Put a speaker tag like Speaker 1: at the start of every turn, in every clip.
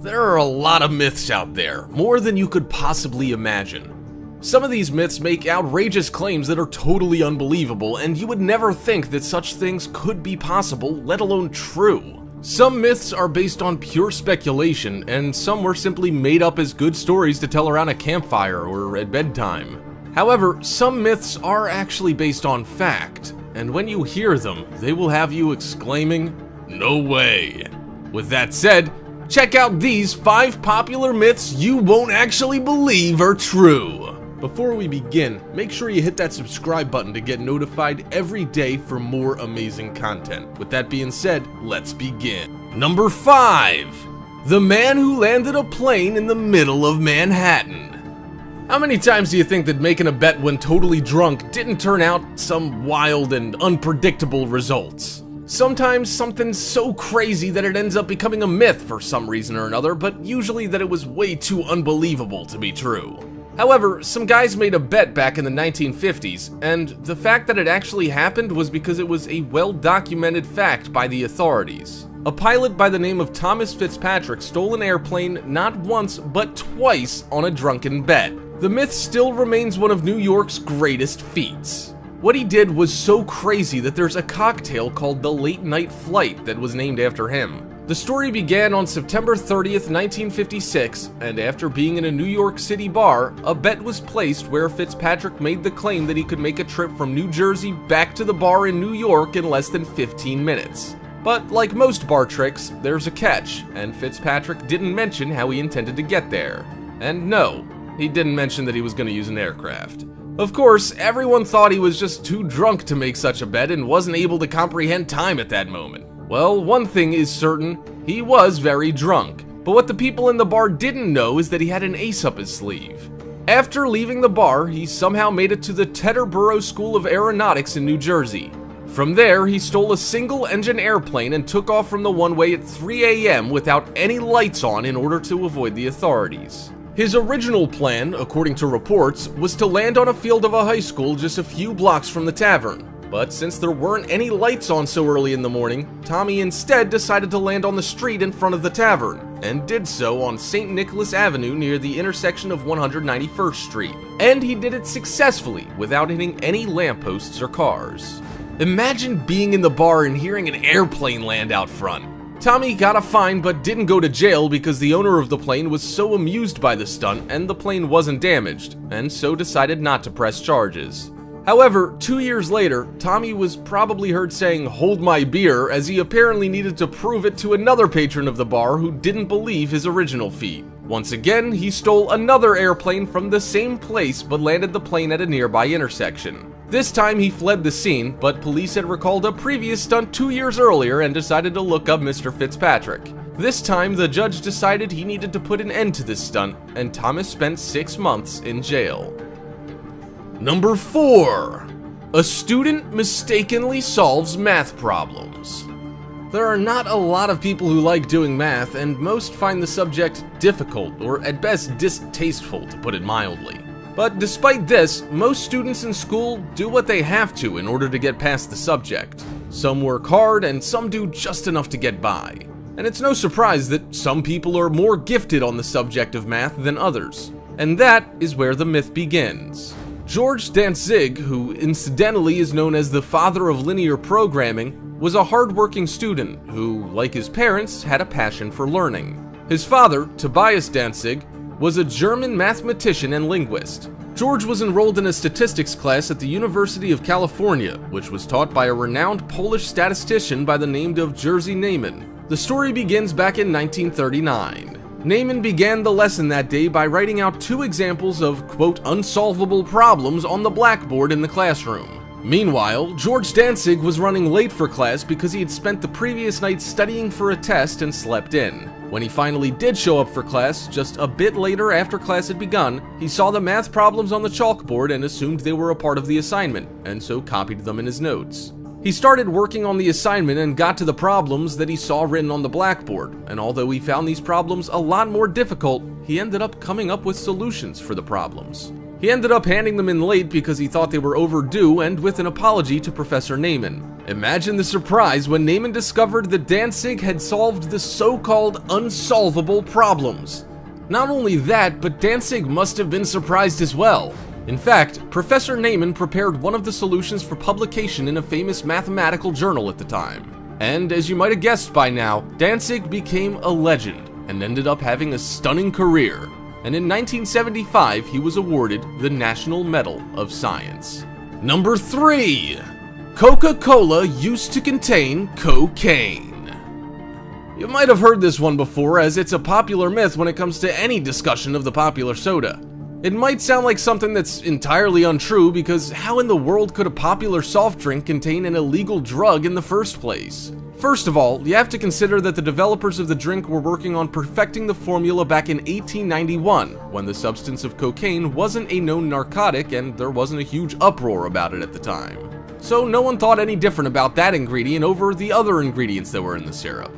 Speaker 1: There are a lot of myths out there, more than you could possibly imagine. Some of these myths make outrageous claims that are totally unbelievable, and you would never think that such things could be possible, let alone true. Some myths are based on pure speculation, and some were simply made up as good stories to tell around a campfire or at bedtime. However, some myths are actually based on fact, and when you hear them, they will have you exclaiming, "No way!" With that said, check out these 5 popular myths you won't actually believe are true. Before we begin, make sure you hit that subscribe button to get notified every day for more amazing content. With that being said, let's begin. Number 5. The man who landed a plane in the middle of Manhattan. How many times do you think that making a bet when totally drunk didn't turn out some wild and unpredictable results? Sometimes something's so crazy that it ends up becoming a myth for some reason or another, but usually that it was way too unbelievable to be true. However, some guys made a bet back in the 1950s, and the fact that it actually happened was because it was a well-documented fact by the authorities. A pilot by the name of Thomas Fitzpatrick stole an airplane not once, but twice on a drunken bet. The myth still remains one of New York's greatest feats. What he did was so crazy that there's a cocktail called the Late Night Flight that was named after him. The story began on September 30th, 1956, and after being in a New York City bar, a bet was placed where Fitzpatrick made the claim that he could make a trip from New Jersey back to the bar in New York in less than 15 minutes. But like most bar tricks, there's a catch, and Fitzpatrick didn't mention how he intended to get there. And no, he didn't mention that he was going to use an aircraft. Of course, everyone thought he was just too drunk to make such a bet and wasn't able to comprehend time at that moment. Well, one thing is certain, he was very drunk. But what the people in the bar didn't know is that he had an ace up his sleeve. After leaving the bar, he somehow made it to the Teterboro School of Aeronautics in New Jersey. From there, he stole a single-engine airplane and took off from the runway at 3 a.m. without any lights on in order to avoid the authorities. His original plan, according to reports, was to land on a field of a high school just a few blocks from the tavern. But since there weren't any lights on so early in the morning, Tommy instead decided to land on the street in front of the tavern, and did so on St. Nicholas Avenue near the intersection of 191st Street. And he did it successfully, without hitting any lampposts or cars. Imagine being in the bar and hearing an airplane land out front. Tommy got a fine but didn't go to jail because the owner of the plane was so amused by the stunt and the plane wasn't damaged, and so decided not to press charges. However, 2 years later, Tommy was probably heard saying "hold my beer" as he apparently needed to prove it to another patron of the bar who didn't believe his original feat. Once again, he stole another airplane from the same place but landed the plane at a nearby intersection. This time he fled the scene, but police had recalled a previous stunt 2 years earlier and decided to look up Mr. Fitzpatrick. This time, the judge decided he needed to put an end to this stunt, and Thomas spent 6 months in jail. Number 4. A student mistakenly solves math problems. There are not a lot of people who like doing math, and most find the subject difficult, or at best distasteful, to put it mildly. But despite this, most students in school do what they have to in order to get past the subject. Some work hard, and some do just enough to get by. And it's no surprise that some people are more gifted on the subject of math than others. And that is where the myth begins. George Dantzig, who incidentally is known as the father of linear programming, was a hard-working student who, like his parents, had a passion for learning. His father, Tobias Dantzig, was a German mathematician and linguist. George was enrolled in a statistics class at the University of California, which was taught by a renowned Polish statistician by the name of Jerzy Neyman. The story begins back in 1939. Neyman began the lesson that day by writing out 2 examples of, quote, unsolvable problems on the blackboard in the classroom. Meanwhile, George Dantzig was running late for class because he had spent the previous night studying for a test and slept in. When he finally did show up for class, just a bit later after class had begun, he saw the math problems on the chalkboard and assumed they were a part of the assignment, and so copied them in his notes. He started working on the assignment and got to the problems that he saw written on the blackboard, and although he found these problems a lot more difficult, he ended up coming up with solutions for the problems. He ended up handing them in late because he thought they were overdue and with an apology to Professor Neyman. Imagine the surprise when Neyman discovered that Danzig had solved the so-called unsolvable problems. Not only that, but Danzig must have been surprised as well. In fact, Professor Neyman prepared one of the solutions for publication in a famous mathematical journal at the time. And as you might have guessed by now, Danzig became a legend and ended up having a stunning career. And in 1975, he was awarded the National Medal of Science. Number 3. Coca-Cola used to contain cocaine. You might have heard this one before, as it's a popular myth when it comes to any discussion of the popular soda. It might sound like something that's entirely untrue, because how in the world could a popular soft drink contain an illegal drug in the first place? First of all, you have to consider that the developers of the drink were working on perfecting the formula back in 1891, when the substance of cocaine wasn't a known narcotic and there wasn't a huge uproar about it at the time. So no one thought any different about that ingredient over the other ingredients that were in the syrup.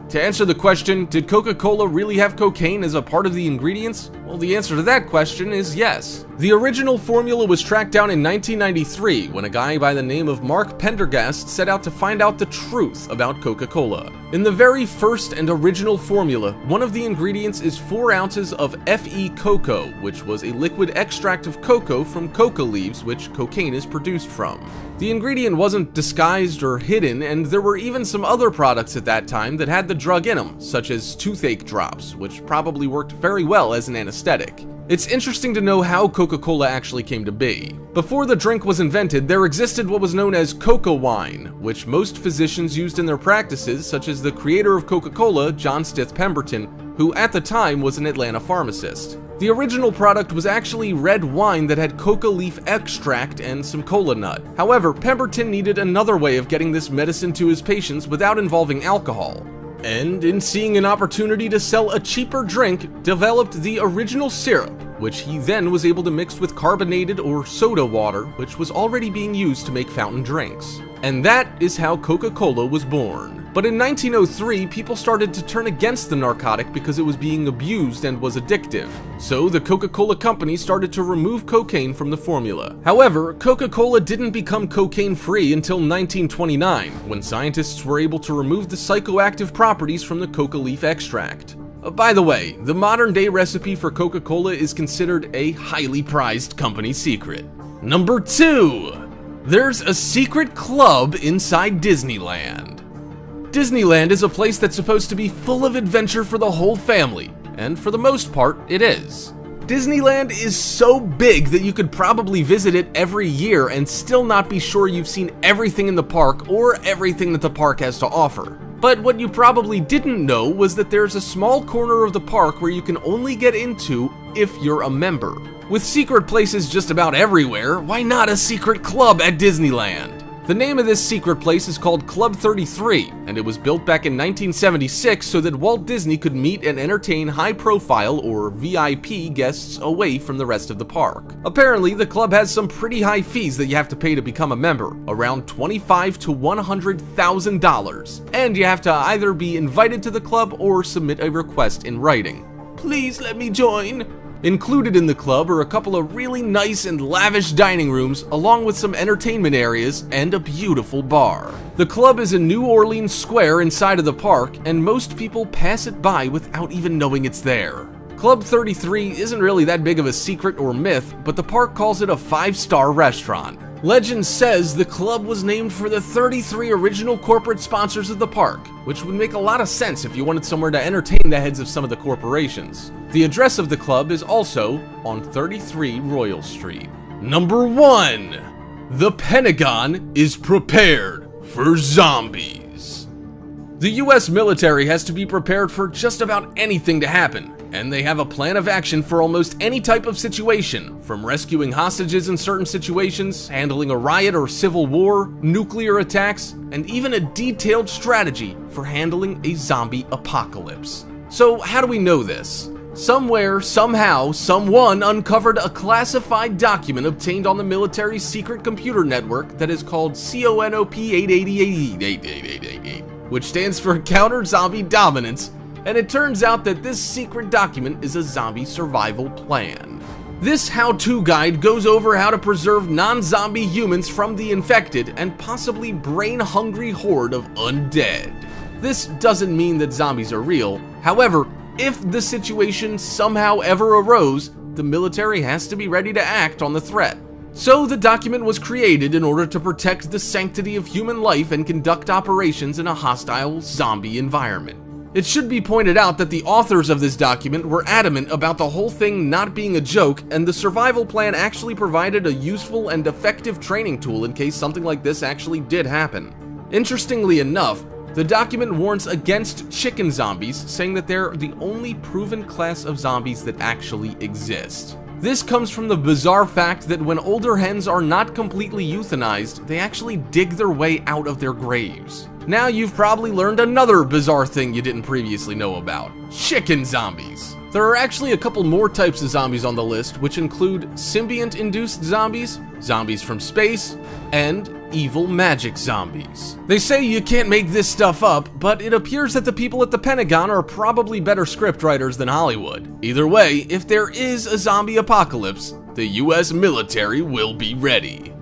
Speaker 1: To answer the question, did Coca-Cola really have cocaine as a part of the ingredients? Well, the answer to that question is yes. The original formula was tracked down in 1993 when a guy by the name of Mark Pendergast set out to find out the truth about Coca-Cola. In the very first and original formula, one of the ingredients is 4 ounces of Fe cocoa, which was a liquid extract of cocoa from coca leaves, which cocaine is produced from. The ingredient wasn't disguised or hidden, and there were even some other products at that time that had the drug in them, such as toothache drops, which probably worked very well as an anesthetic. It's interesting to know how Coca-Cola actually came to be. Before the drink was invented, there existed what was known as coca wine, which most physicians used in their practices, such as the creator of Coca-Cola, John Stith Pemberton, who at the time was an Atlanta pharmacist. The original product was actually red wine that had coca leaf extract and some cola nut. However, Pemberton needed another way of getting this medicine to his patients without involving alcohol. And in seeing an opportunity to sell a cheaper drink, developed the original syrup, which he then was able to mix with carbonated or soda water, which was already being used to make fountain drinks. And that is how Coca-Cola was born. But in 1903, people started to turn against the narcotic because it was being abused and was addictive. So the Coca-Cola company started to remove cocaine from the formula. However, Coca-Cola didn't become cocaine-free until 1929, when scientists were able to remove the psychoactive properties from the coca leaf extract. By the way, the modern-day recipe for Coca-Cola is considered a highly prized company secret. Number 2. There's a secret club inside Disneyland. Disneyland is a place that's supposed to be full of adventure for the whole family, and for the most part, it is. Disneyland is so big that you could probably visit it every year and still not be sure you've seen everything in the park or everything that the park has to offer. But what you probably didn't know was that there's a small corner of the park where you can only get into if you're a member. With secret places just about everywhere, why not a secret club at Disneyland? The name of this secret place is called Club 33, and it was built back in 1976 so that Walt Disney could meet and entertain high-profile or VIP guests away from the rest of the park. Apparently, the club has some pretty high fees that you have to pay to become a member, around $25,000 to $100,000, and you have to either be invited to the club or submit a request in writing. Please let me join. Included in the club are a couple of really nice and lavish dining rooms, along with some entertainment areas and a beautiful bar. The club is a New Orleans square inside of the park, and most people pass it by without even knowing it's there. Club 33 isn't really that big of a secret or myth, but the park calls it a 5-star restaurant. Legend says the club was named for the 33 original corporate sponsors of the park, which would make a lot of sense if you wanted somewhere to entertain the heads of some of the corporations. The address of the club is also on 33 Royal Street. Number 1. The Pentagon is prepared for zombies. The US military has to be prepared for just about anything to happen, and they have a plan of action for almost any type of situation, from rescuing hostages in certain situations, handling a riot or civil war, nuclear attacks, and even a detailed strategy for handling a zombie apocalypse. So how do we know this? Somewhere, somehow, someone uncovered a classified document obtained on the military's secret computer network that is called CONOP 8888888, which stands for Counter Zombie Dominance, and it turns out that this secret document is a zombie survival plan. This how-to guide goes over how to preserve non-zombie humans from the infected and possibly brain-hungry horde of undead. This doesn't mean that zombies are real. However, if the situation somehow ever arose, the military has to be ready to act on the threat. So the document was created in order to protect the sanctity of human life and conduct operations in a hostile zombie environment. It should be pointed out that the authors of this document were adamant about the whole thing not being a joke, and the survival plan actually provided a useful and effective training tool in case something like this actually did happen. Interestingly enough, the document warns against chicken zombies, saying that they're the only proven class of zombies that actually exist. This comes from the bizarre fact that when older hens are not completely euthanized, they actually dig their way out of their graves. Now you've probably learned another bizarre thing you didn't previously know about: chicken zombies. There are actually a couple more types of zombies on the list, which include symbiont-induced zombies, zombies from space, and evil magic zombies. They say you can't make this stuff up, but it appears that the people at the Pentagon are probably better scriptwriters than Hollywood. Either way, if there is a zombie apocalypse, the US military will be ready.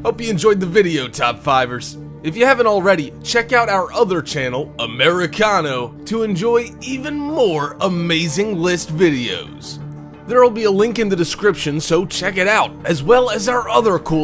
Speaker 1: Hope you enjoyed the video, Top 5ers. If you haven't already, check out our other channel, Americano, to enjoy even more amazing list videos. There will be a link in the description, so check it out, as well as our other cool